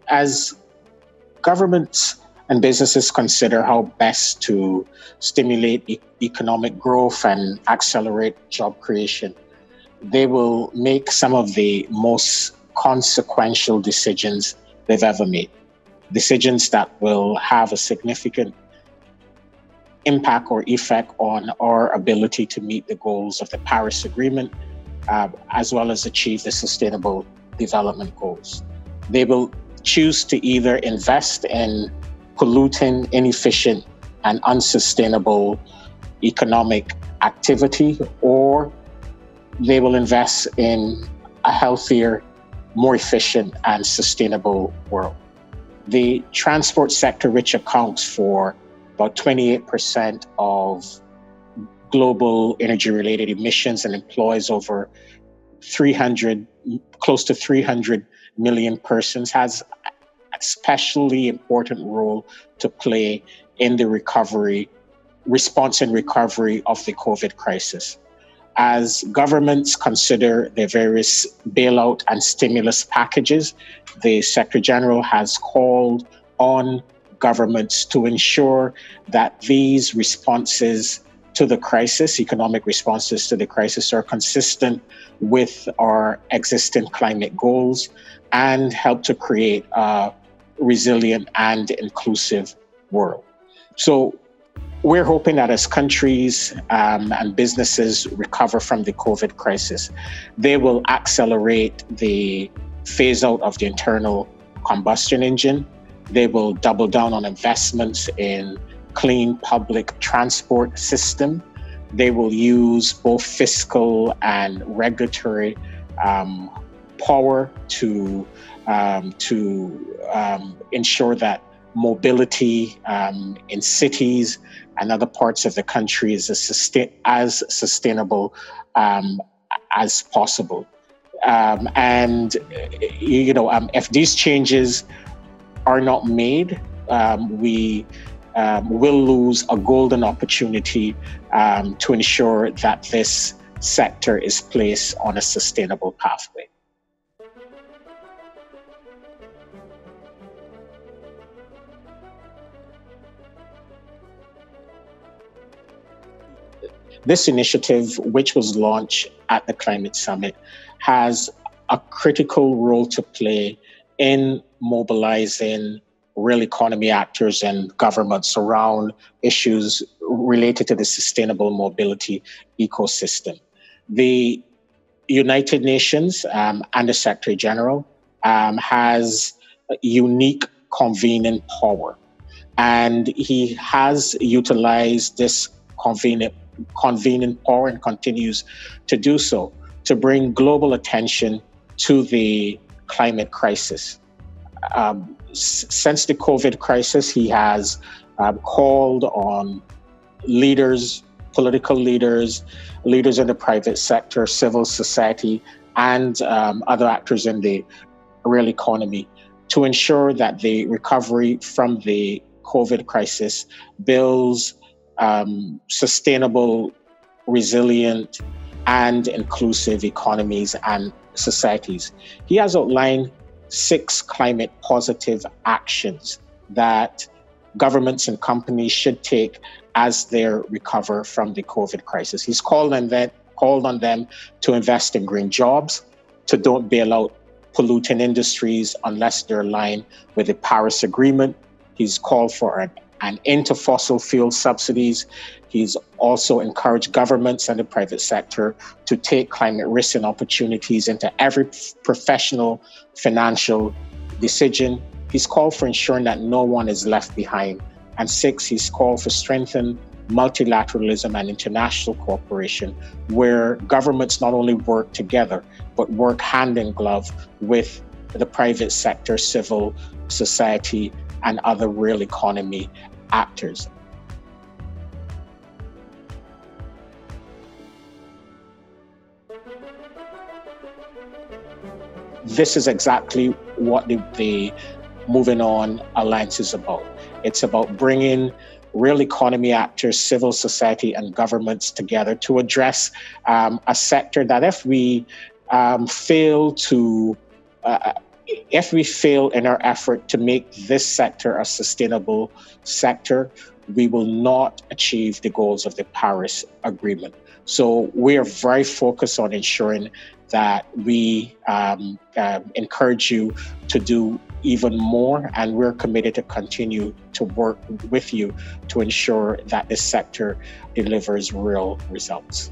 As governments and businesses consider how best to stimulate economic growth and accelerate job creation, they will make some of the most consequential decisions they've ever made. Decisions that will have a significant impact or effect on our ability to meet the goals of the Paris Agreement, as well as achieve the Sustainable Development Goals. They will choose to either invest in polluting, inefficient, and unsustainable economic activity, or they will invest in a healthier, more efficient, and sustainable world. The transport sector, which accounts for about 28% of global energy-related emissions and employs over close to 300 million persons, has a especially important role to play in the response and recovery of the COVID crisis. As governments consider their various bailout and stimulus packages, the Secretary General has called on governments to ensure that these responses to the crisis, economic responses to the crisis, are consistent with our existing climate goals and help to create a resilient and inclusive world. So we're hoping that as countries and businesses recover from the COVID crisis, they will accelerate the phase out of the internal combustion engine. They will double down on investments in clean public transport system. They will use both fiscal and regulatory power to ensure that mobility in cities and other parts of the country is as sustainable as possible. If these changes are not made, we will lose a golden opportunity to ensure that this sector is placed on a sustainable pathway. This initiative, which was launched at the Climate Summit, has a critical role to play in mobilizing real economy actors and governments around issues related to the sustainable mobility ecosystem. The United Nations and the Secretary General has a unique convening power, and he has utilized this convening power and continues to do so to bring global attention to the climate crisis. Since the COVID crisis, he has called on leaders, political leaders, leaders in the private sector, civil society, and other actors in the real economy to ensure that the recovery from the COVID crisis builds sustainable, resilient, and inclusive economies and societies. He has outlined 6 climate positive actions that governments and companies should take as they recover from the COVID crisis. He's called on them to invest in green jobs, to don't bail out polluting industries unless they're aligned with the Paris Agreement. He's called for an end to fossil fuel subsidies. He's also encouraged governments and the private sector to take climate risks and opportunities into every professional financial decision. He's called for ensuring that no one is left behind. And 6, he's called for strengthened multilateralism and international cooperation, where governments not only work together, but work hand in glove with the private sector, civil society, and other real economy actors. This is exactly what the Movin'On Alliance is about. It's about bringing real economy actors, civil society, and governments together to address a sector that if we fail in our effort to make this sector a sustainable sector, we will not achieve the goals of the Paris Agreement. So we are very focused on ensuring that we encourage you to do even more, and we're committed to continue to work with you to ensure that this sector delivers real results.